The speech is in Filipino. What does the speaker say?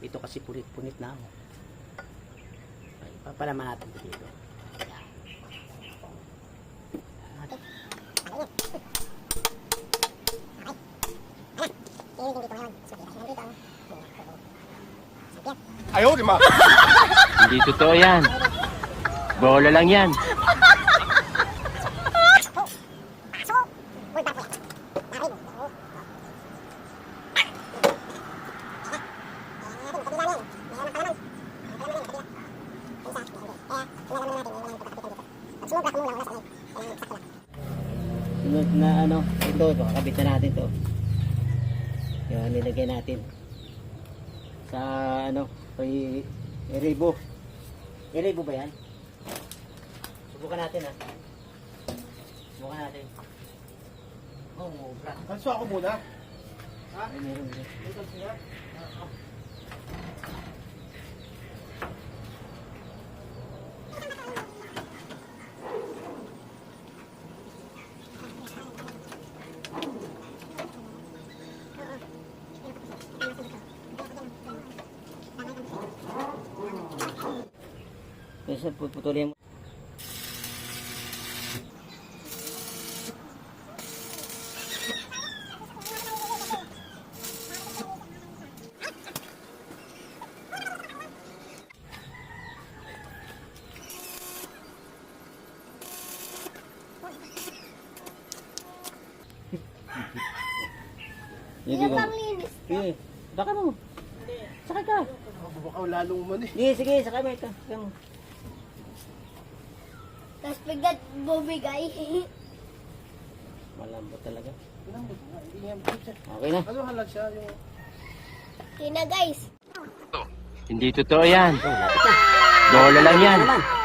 Ito kasi punit-punit na ako. Ay, papalaman natin ito dito. Ayaw, di ma. Hindi totoo yan. Bola lang yan. Sunod na ano, ito kakabit na natin to. Yan, nilagay natin sa ano, kay Eribo. Eribo ba yan? Subukan natin ha. Subukan natin. Oh, bra. Kanso ako muna. Ha? Ay, meron. Ito siya. Kasi puputulin mo. Hindi bang linis? Sige, baka mo. Sakay ka. Baka lalong man eh. Sige, sige, sakay mo ito. Sakay mo. Tapos bigla bumigay. Malambot talaga. Hindi nga. Okay na. Ano halag siya yung... Kina guys. Hindi totoo yan. Bola lang yan. Naman.